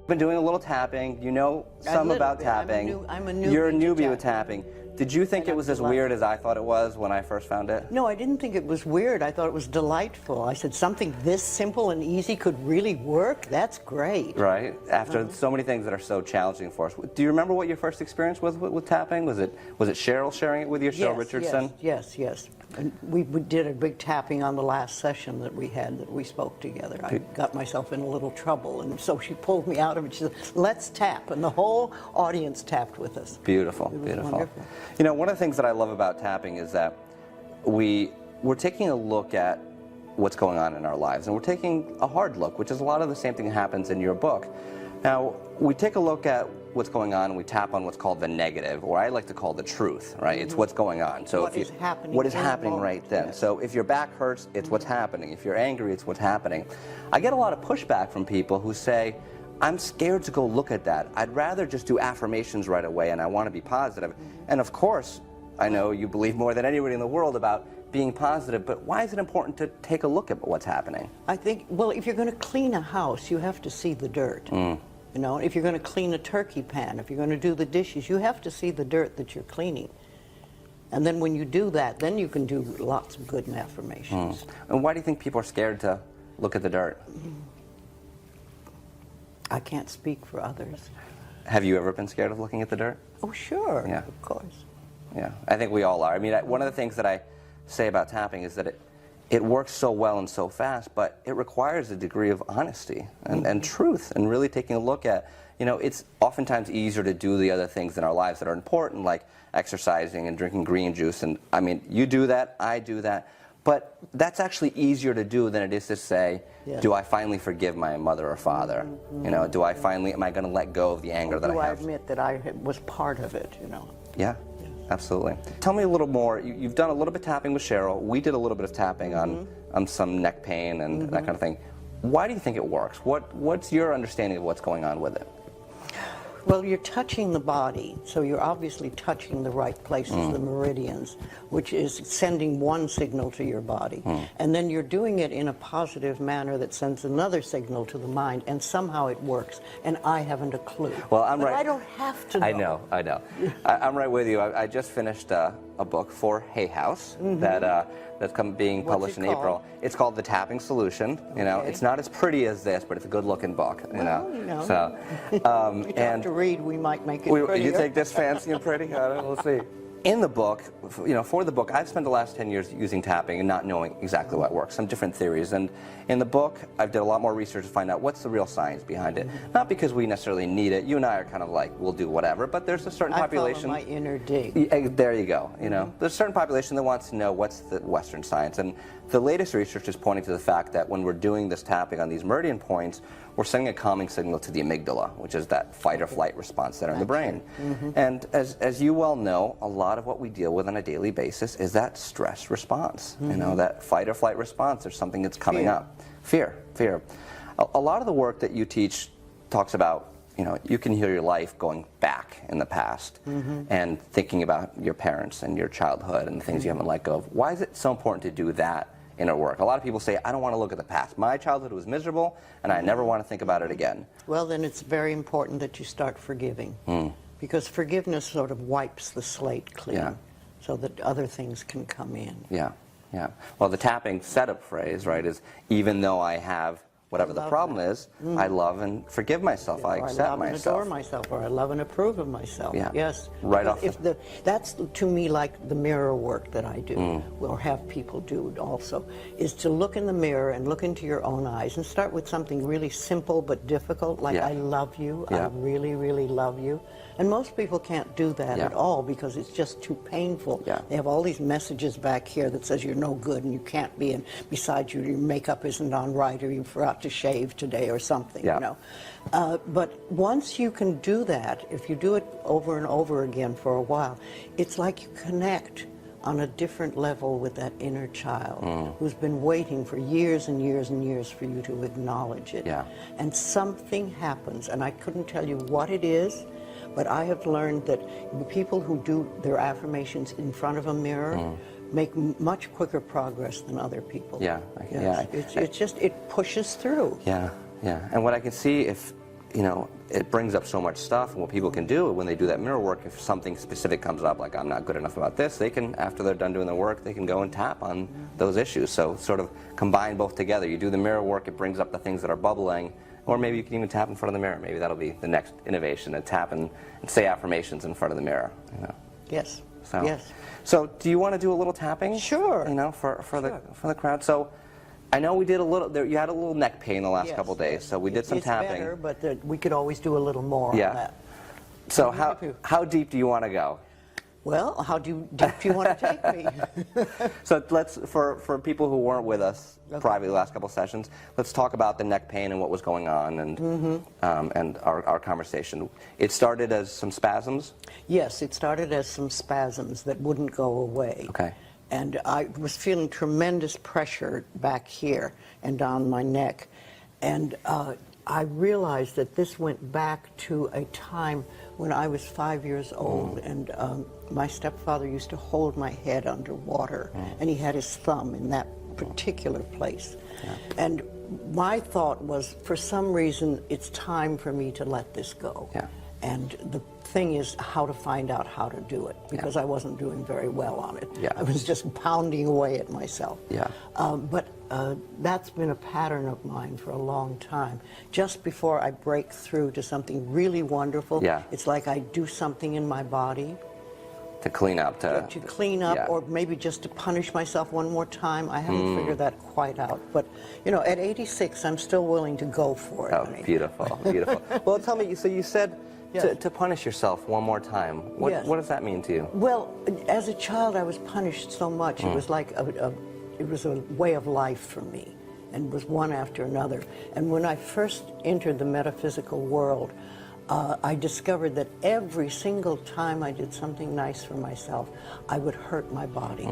Been doing a little tapping. You know some about tapping. I'm a newbie. You're a newbie with tapping. Did you think it was as weird as I thought it was when I first found it? No, I didn't think it was weird. I thought it was delightful. I said something this simple and easy could really work? That's great. Right? After so many things that are so challenging for us. Do you remember what your first experience was with tapping? Was it Cheryl sharing it with you, Cheryl Richardson? Yes. And we did a big tapping on the last session that we had, that we spoke together. I got myself in a little trouble, and so she pulled me out of it. She said, let's tap, and the whole audience tapped with us. Beautiful, beautiful. Wonderful. You know, one of the things that I love about tapping is that we're taking a look at what's going on in our lives, and we're taking a hard look, which is a lot of the same thing that happens in your book. Now, we take a look at what's going on, and we tap on what's called the negative, or I like to call the truth, right? It's what's going on. So what is happening right then. Yes. So if your back hurts, it's what's happening. If you're angry, it's what's happening. I get a lot of pushback from people who say, I'm scared to go look at that. I'd rather just do affirmations right away, and I want to be positive. And of course, I know you believe more than anybody in the world about being positive, but why is it important to take a look at what's happening? I think, well, if you're going to clean a house, you have to see the dirt. You know, if you're going to clean a turkey pan, if you're going to do the dishes, you have to see the dirt that you're cleaning. And then when you do that, then you can do lots of good affirmations. And why do you think people are scared to look at the dirt? I can't speak for others. Have you ever been scared of looking at the dirt? Oh, sure. Yeah. Of course. Yeah, I think we all are. I mean, one of the things that I say about tapping is that it works so well and so fast, but it requires a degree of honesty and truth, and really taking a look at, you know, it's oftentimes easier to do the other things in our lives that are important, like exercising and drinking green juice. And I mean, you do that, I do that, but that's actually easier to do than it is to say, do I finally forgive my mother or father? You know, am I going to let go of the anger that I have? Do I admit that I was part of it, you know? Yeah. Absolutely. Tell me a little more. You've done a little bit of tapping with Cheryl. We did a little bit of tapping on some neck pain and that kind of thing. Why do you think it works? What's your understanding of what's going on with it? Well, you're touching the body, so you're obviously touching the right places, the meridians, which is sending one signal to your body. And then you're doing it in a positive manner that sends another signal to the mind, and somehow it works. And I haven't a clue. Well, I don't have to know. I know. I'm right with you. I just finished a book for Hay House that's being published in April. It's called The Tapping Solution. You know, it's not as pretty as this, but it's a good-looking book. You know. So, and to read, we might make it prettier. You think this fancy and pretty? We'll see. In the book, you know, for the book, I've spent the last 10 years using tapping and not knowing exactly what works, some different theories. And in the book, I've done a lot more research to find out what's the real science behind it. Not because we necessarily need it. You and I are kind of like, we'll do whatever, but there's a certain population. I follow my inner dig. There you go. You know, there's a certain population that wants to know what's the Western science. And the latest research is pointing to the fact that when we're doing this tapping on these meridian points, we're sending a calming signal to the amygdala, which is that fight or flight response center in the brain. And as you well know, a lot of what we deal with on a daily basis is that stress response. You know, that fight or flight response. There's something that's coming up. Fear. A lot of the work that you teach talks about, you know, you can heal your life going back in the past and thinking about your parents and your childhood and the things you haven't let go of. Why is it so important to do that in our work? A lot of people say, I don't want to look at the past. My childhood was miserable, and I never want to think about it again. Well, then it's very important that you start forgiving. Because forgiveness sort of wipes the slate clean so that other things can come in. Yeah. Well, the tapping setup phrase, right, is even though I have whatever the problem is, I love and forgive myself. I accept myself. I love and adore myself, or I love and approve of myself. Yes. Right off. That's to me like the mirror work that I do, or have people do also, is to look in the mirror and look into your own eyes and start with something really simple but difficult, like I love you, I really, really love you. And most people can't do that at all because it's just too painful. They have all these messages back here that says you're no good and you can't be, and besides your makeup isn't on right, or you forgot to shave today or something, you know. But once you can do that, if you do it over and over again for a while, it's like you connect on a different level with that inner child who's been waiting for years and years and years for you to acknowledge it. And something happens, and I couldn't tell you what it is, but I have learned that the people who do their affirmations in front of a mirror make much quicker progress than other people. It's just, it pushes through. And what I can see, if you know, it brings up so much stuff, and what people can do when they do that mirror work, if something specific comes up, like I'm not good enough about this, they can, after they're done doing the work, they can go and tap on those issues. So sort of combine both together. You do the mirror work, it brings up the things that are bubbling, or maybe you can even tap in front of the mirror. Maybe that'll be the next innovation, and tap and say affirmations in front of the mirror. You know? Yes. So, yes. So do you want to do a little tapping? Sure. You know, for the crowd. So I know we did a little. You had a little neck pain the last couple days, so we did some tapping. It's better, but we could always do a little more on that. So how deep do you want to go? Well, how deep do you want to take me? So let's, for people who weren't with us privately the last couple sessions, let's talk about the neck pain and what was going on, and our conversation. It started as some spasms? Yes, it started as some spasms that wouldn't go away. Okay. And I was feeling tremendous pressure back here and down my neck. And I realized that this went back to a time when I was 5 years old, and my stepfather used to hold my head underwater, and he had his thumb in that particular place. Yeah. And my thought was, for some reason, it's time for me to let this go. Yeah. And the thing is how to find out how to do it, because I wasn't doing very well on it. Yeah. I was just pounding away at myself. Yeah. But that's been a pattern of mine for a long time. Just before I break through to something really wonderful, it's like I do something in my body. To clean up. To clean up, or maybe just to punish myself one more time. I haven't figured that quite out. But, you know, at 86, I'm still willing to go for it. Oh, beautiful, beautiful. Well, tell me, so you said to punish yourself one more time. What does that mean to you? Well, as a child, I was punished so much. It was like it was a way of life for me, and was one after another. And when I first entered the metaphysical world, I discovered that every single time I did something nice for myself, I would hurt my body.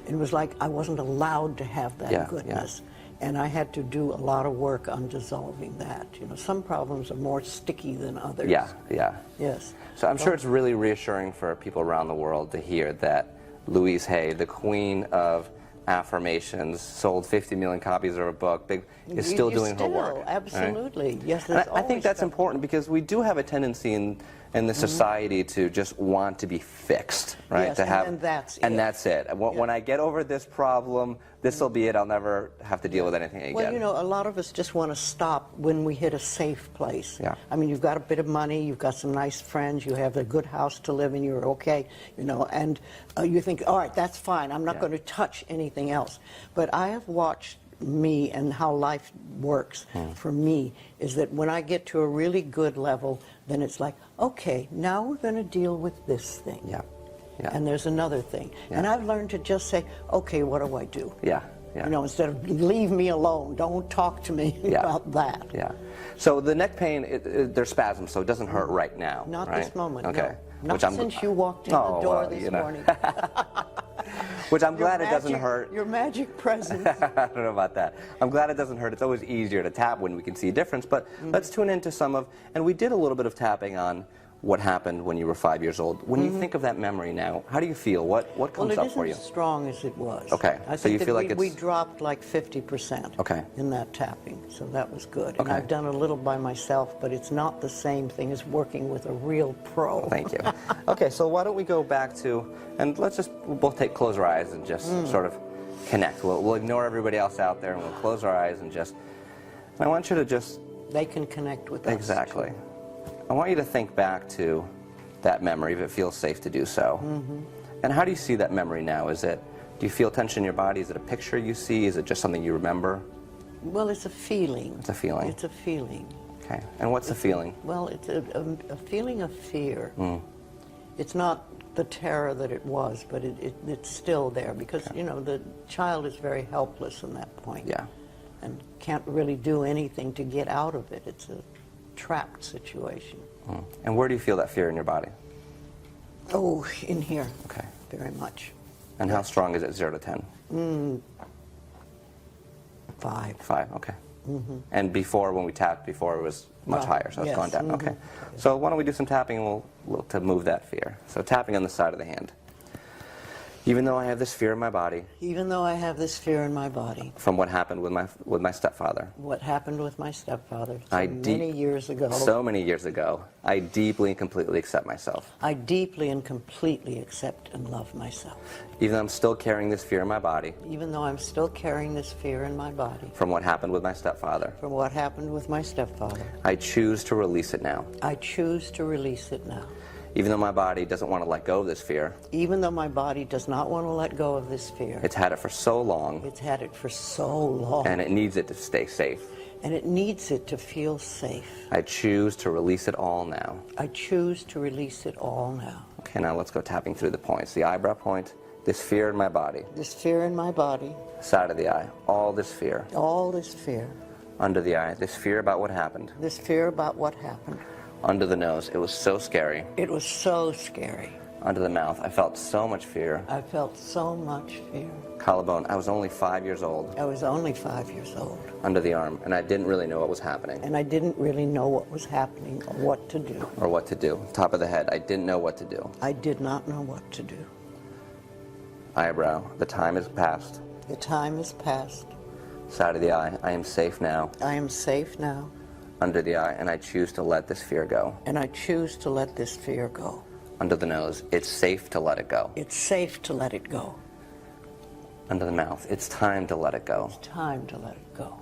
It was like I wasn't allowed to have that goodness. And I had to do a lot of work on dissolving that. You know, some problems are more sticky than others. Yes. So I'm sure it's really reassuring for people around the world to hear that Louise Hay, the queen of affirmations, sold 50 million copies of her book, is still doing her work. Absolutely. Right? Yes, I think that's important, because we do have a tendency in the society to just want to be fixed, right? Yes, to have, and that's it. When I get over this problem, this will be it. I'll never have to deal with anything again. Well, you know, a lot of us just want to stop when we hit a safe place. Yeah. I mean, you've got a bit of money, you've got some nice friends, you have a good house to live in, you're okay, you know, and you think, all right, that's fine, I'm not going to touch anything else. But I have watched me and how life works for me is that when I get to a really good level, then it's like, okay, now we're going to deal with this thing. Yeah. And there's another thing. And I've learned to just say, okay, what do I do? You know, instead of leave me alone, don't talk to me about that. So the neck pain, there's spasms, so it doesn't hurt right now. Not right? this moment. Okay. No. Not since you walked in the door this morning. Which I'm glad it doesn't hurt. Your magic presence. I don't know about that. I'm glad it doesn't hurt. It's always easier to tap when we can see a difference. But let's tune into some of, and we did a little bit of tapping on what happened when you were 5 years old. When you think of that memory now, how do you feel? What comes up for you? Well, it isn't as strong as it was. Okay. I so you think feel like we dropped like 50% in that tapping, so that was good. And I've done a little by myself, but it's not the same thing as working with a real pro. Thank you. Okay, so why don't we go back to, and we'll both close our eyes and just sort of connect. We'll ignore everybody else out there, and we'll close our eyes and just, I want you to just... They can connect with us. Exactly. I want you to think back to that memory, if it feels safe to do so. And how do you see that memory now? Do you feel tension in your body? Is it a picture you see? Is it just something you remember? Well, it's a feeling. It's a feeling. It's a feeling. Okay. And what's the feeling? Well, it's a feeling of fear. It's not the terror that it was, but it's still there, because, you know, the child is very helpless in that point. Yeah. And can't really do anything to get out of it. It's a trapped situation. And where do you feel that fear in your body? Oh, in here. Okay. Very much. And how strong is it, 0 to 10? 5. 5, okay. And before, when we tapped before, it was much higher, so it's gone down. Okay. So why don't we do some tapping, and we'll look to move that fear. So tapping on the side of the hand. Even though I have this fear in my body. Even though I have this fear in my body. From what happened with my stepfather. What happened with my stepfather many years ago. So many years ago. I deeply and completely accept myself. I deeply and completely accept and love myself. Even though I'm still carrying this fear in my body. Even though I'm still carrying this fear in my body. From what happened with my stepfather. From what happened with my stepfather. I choose to release it now. I choose to release it now. Even though my body doesn't want to let go of this fear. Even though my body does not want to let go of this fear. It's had it for so long. It's had it for so long. And it needs it to stay safe. And it needs it to feel safe. I choose to release it all now. I choose to release it all now. Okay, now let's go tapping through the points. The eyebrow point, this fear in my body. This fear in my body. Side of the eye, all this fear. All this fear. Under the eye, this fear about what happened. This fear about what happened. Under the nose, it was so scary. It was so scary. Under the mouth, I felt so much fear. I felt so much fear. Collarbone, I was only 5 years old. I was only 5 years old. Under the arm, and I didn't really know what was happening. And I didn't really know what was happening or what to do. Or what to do. Top of the head, I didn't know what to do. I did not know what to do. Eyebrow, the time is past. The time is past. Side of the eye, I am safe now. I am safe now. Under the eye, and I choose to let this fear go. And I choose to let this fear go. Under the nose, it's safe to let it go. It's safe to let it go. Under the mouth, it's time to let it go. It's time to let it go.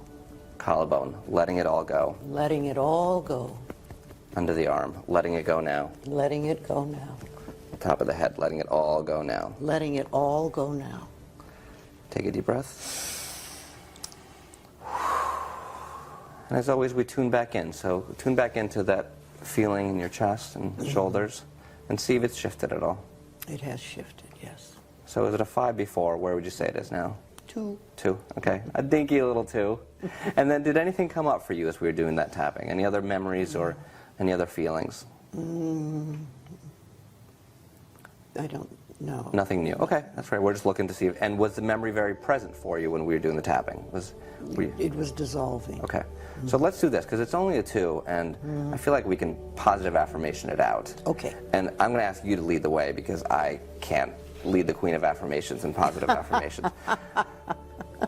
Collarbone, letting it all go. Letting it all go. Under the arm, letting it go now. Letting it go now. Top of the head, letting it all go now. Letting it all go now. Take a deep breath. And as always, we tune back in. So tune back into that feeling in your chest and shoulders and see if it's shifted at all. It has shifted, yes. So is it a 5 before? Where would you say it is now? 2. 2, okay. A dinky little 2. And then did anything come up for you as we were doing that tapping? Any other memories or any other feelings? I don't know. Nothing new. Okay, that's right. We're just looking to see. And was the memory very present for you when we were doing the tapping? It was dissolving. Okay. So let's do this, because it's only a 2, and I feel like we can positive affirmation it out. Okay. And I'm going to ask you to lead the way, because I can't lead the queen of affirmations and positive affirmations.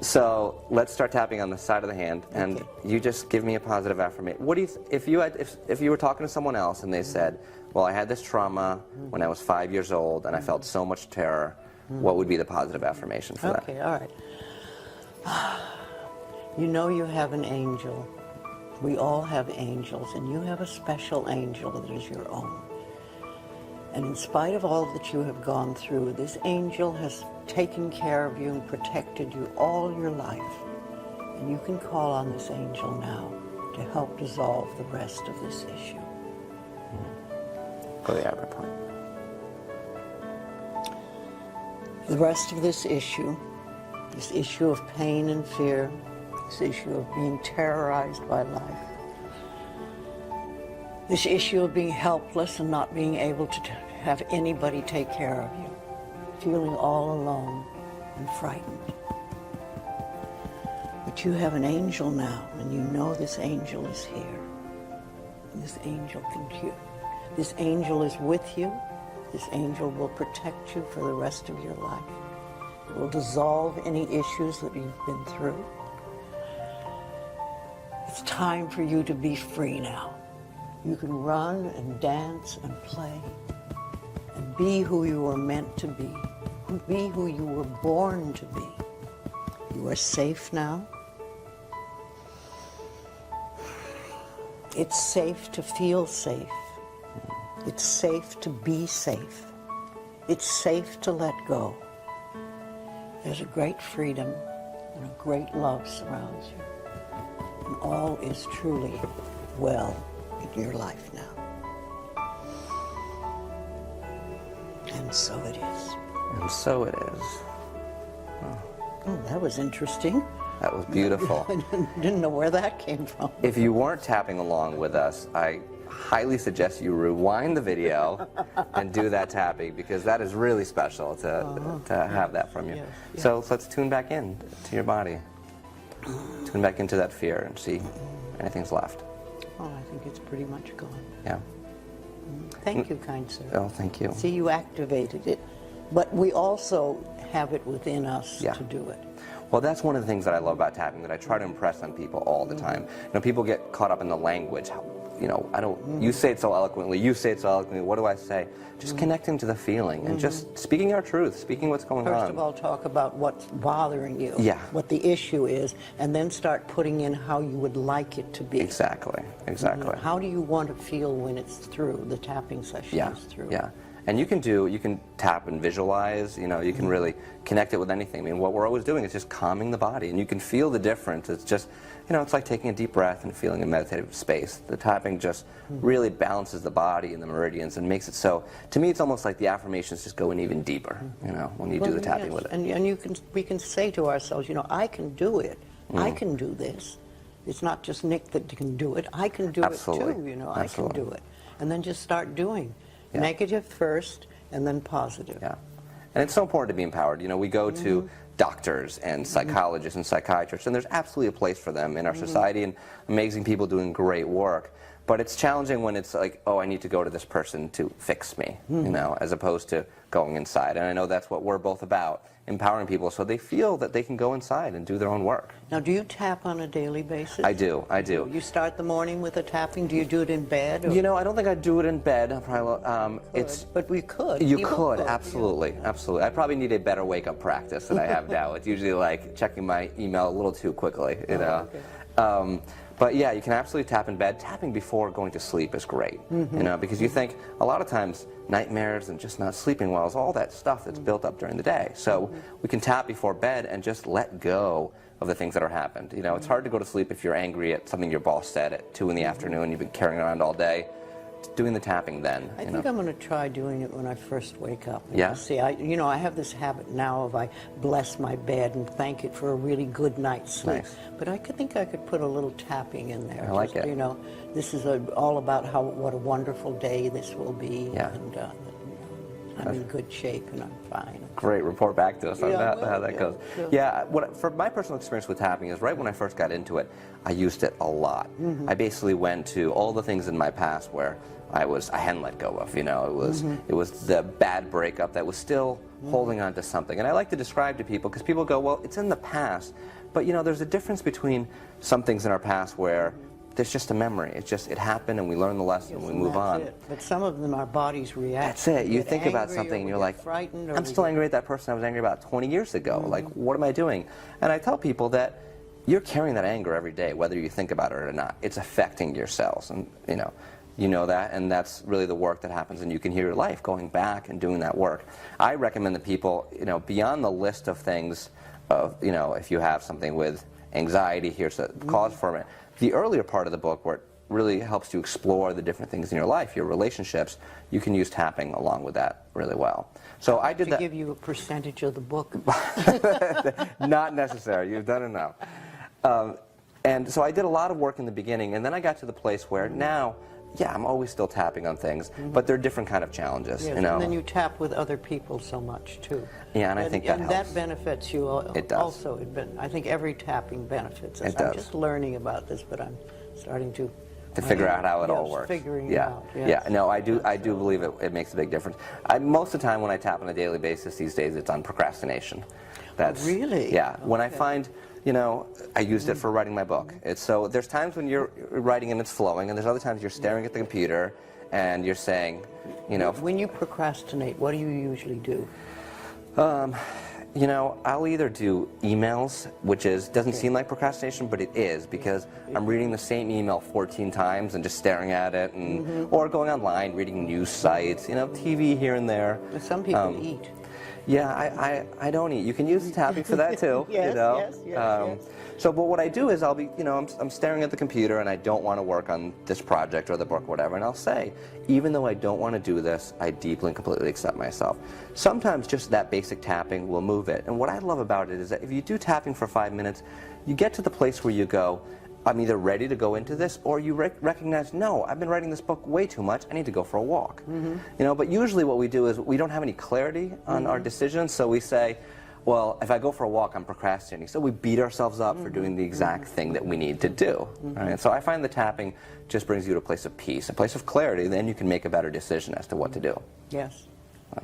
So let's start tapping on the side of the hand, and you just give me a positive affirmation. What do you, if you were talking to someone else and they said, well, I had this trauma when I was 5 years old and I felt so much terror, what would be the positive affirmation for that? Okay, all right. You know you have an angel. We all have angels, and you have a special angel that is your own. And in spite of all that you have gone through, this angel has taken care of you and protected you all your life. And you can call on this angel now to help dissolve the rest of this issue. Go to the Eyebrow Point. The rest of this issue of pain and fear, this issue of being terrorized by life, this issue of being helpless and not being able to have anybody take care of you, feeling all alone and frightened. But you have an angel now, and you know this angel is here. And this angel can cure. This angel is with you. This angel will protect you for the rest of your life. It will dissolve any issues that you've been through. It's time for you to be free now. You can run and dance and play and be who you were meant to be who you were born to be. You are safe now. It's safe to feel safe. It's safe to be safe. It's safe to let go. There's a great freedom and a great love surrounds you. And all is truly well in your life now. And so it is. And so it is. Oh, that was interesting. That was beautiful. I didn't know where that came from. If you weren't tapping along with us, I highly suggest you rewind the video and do that tapping, because that is really special to have that from you. Yes. So let's tune back in to your body. Tune back into that fear and see if anything's left. Oh, I think it's pretty much gone. Yeah. Thank you, kind sir. Oh, thank you. See, you activated it. But we also have it within us Yeah. to do it. Well, that's one of the things that I love about tapping, that I try to impress on people all the time. You know, people get caught up in the language. You know, you say it so eloquently, you say it so eloquently, what do I say? Just connecting to the feeling and just speaking our truth, speaking what's going on. First of all, talk about what's bothering you, Yeah. what the issue is, and then start putting in how you would like it to be. Exactly, exactly. How do you want to feel when it's through, the tapping session Yeah, is through? yeah. And you can tap and visualize, you know, you can really connect it with anything. I mean, what we're always doing is just calming the body, and you can feel the difference. It's just, you know, it's like taking a deep breath and feeling a meditative space. The tapping just really balances the body and the meridians and makes it so, to me, it's almost like the affirmations just go in even deeper, you know, when you do the tapping with it. And we can say to ourselves, you know, I can do it. I can do this. It's not just Nick that can do it. I can do it too, you know, I can do it. And then just start doing. Yeah. Negative first, and then positive. Yeah. And it's so important to be empowered. You know, we go to doctors and psychologists and psychiatrists, and there's absolutely a place for them in our society, and amazing people doing great work. But it's challenging when it's like, oh, I need to go to this person to fix me, you know, as opposed to going inside. And I know that's what we're both about, empowering people so they feel that they can go inside and do their own work. Now, do you tap on a daily basis? I do. You start the morning with a tapping. Do you do it in bed? Or? You know, I don't think I'd do it in bed. I'll probably, But we could. You People could, absolutely, absolutely. I probably need a better wake-up practice than I have now. It's usually like checking my email a little too quickly, you know. Okay. But yeah, you can absolutely tap in bed. Tapping before going to sleep is great, you know, because you think a lot of times nightmares and just not sleeping well is all that stuff that's built up during the day. So we can tap before bed and just let go of the things that are happened. You know, it's hard to go to sleep if you're angry at something your boss said at 2 in the afternoon. You've been carrying around all day. Doing the tapping then. I think I'm going to try doing it when I first wake up. Yeah? See, I have this habit now of I bless my bed and thank it for a really good night's sleep. Nice. But I think I could put a little tapping in there. I like it. You know, this is all about what a wonderful day this will be. Yeah. And I'm in good shape and I'm fine. Great, report back to us on how that goes. Yeah. Yeah, for my personal experience with tapping is right when I first got into it, I used it a lot. I basically went to all the things in my past where I hadn't let go of, you know, it was the bad breakup that was still holding on to something. And I like to describe to people, because people go, well, it's in the past, but you know, there's a difference between some things in our past where there's just a memory. It's just, it happened and we learn the lesson and we move on. It. But some of them, our bodies react. That's it. You think about something and you're like, frightened, I'm still angry at that person I was angry about 20 years ago. Like, what am I doing? And I tell people that you're carrying that anger every day, whether you think about it or not. It's affecting your cells, and you know that, and that's really the work that happens, and you can hear your life going back and doing that work. I recommend that people, you know, beyond the list of things of, you know, if you have something with anxiety, here's the cause for it. The earlier part of the book where it really helps you explore the different things in your life, your relationships, you can use tapping along with that really well. So I did that. To give you a percentage of the book. Not necessary. You've done enough. And so I did a lot of work in the beginning, and then I got to the place where now, yeah, I'm always still tapping on things, but they're different kind of challenges, Yes, you know. and then you tap with other people so much too. Yeah, and I think that helps. And that benefits you. It does. Also, I think every tapping benefits us. It does. I'm just learning about this, but I'm starting to figure out how it all works. Figuring it out. Yes. Yeah, no, I do believe it makes a big difference. Most of the time when I tap on a daily basis these days, it's on procrastination. That's really? Yeah. When I find, you know, I used it for writing my book. So there's times when you're writing and it's flowing, and there's other times you're staring at the computer and you're saying, you know. When you procrastinate, what do you usually do? You know, I'll either do emails, which doesn't seem like procrastination, but it is, because I'm reading the same email 14 times and just staring at it, and or going online, reading news sites, you know, TV here and there. Some people eat. Yeah, I don't eat. You can use tapping for that too. Yes, you know? yes. So, but what I do is I'll be, you know, I'm staring at the computer and I don't want to work on this project or the book or whatever, and I'll say, even though I don't want to do this, I deeply and completely accept myself. Sometimes just that basic tapping will move it. And what I love about it is that if you do tapping for 5 minutes, you get to the place where you go, I'm either ready to go into this, or you recognize, no, I've been writing this book way too much, I need to go for a walk. You know, but usually what we do is we don't have any clarity on our decisions, so we say, well, if I go for a walk, I'm procrastinating. So we beat ourselves up for doing the exact thing that we need to do. Right? So I find the tapping just brings you to a place of peace, a place of clarity, then you can make a better decision as to what to do. Yes,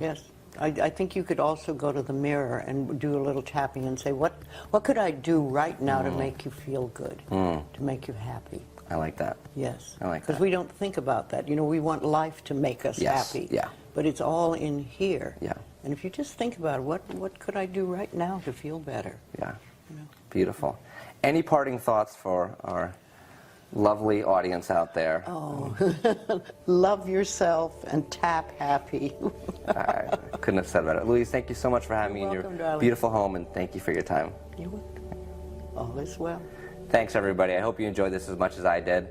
yes. I think you could also go to the mirror and do a little tapping and say, what could I do right now to make you feel good, to make you happy? I like that. Yes. I like that. Because we don't think about that. You know, we want life to make us happy. Yeah. But it's all in here. Yeah. And if you just think about it, what could I do right now to feel better? Yeah. You know? Beautiful. Any parting thoughts for our lovely audience out there? Oh, love yourself and tap happy. I couldn't have said better. Louise, thank you so much for having me in your darling. beautiful home, and thank you for your time. You're welcome. All is well. Thanks, everybody. I hope you enjoyed this as much as I did.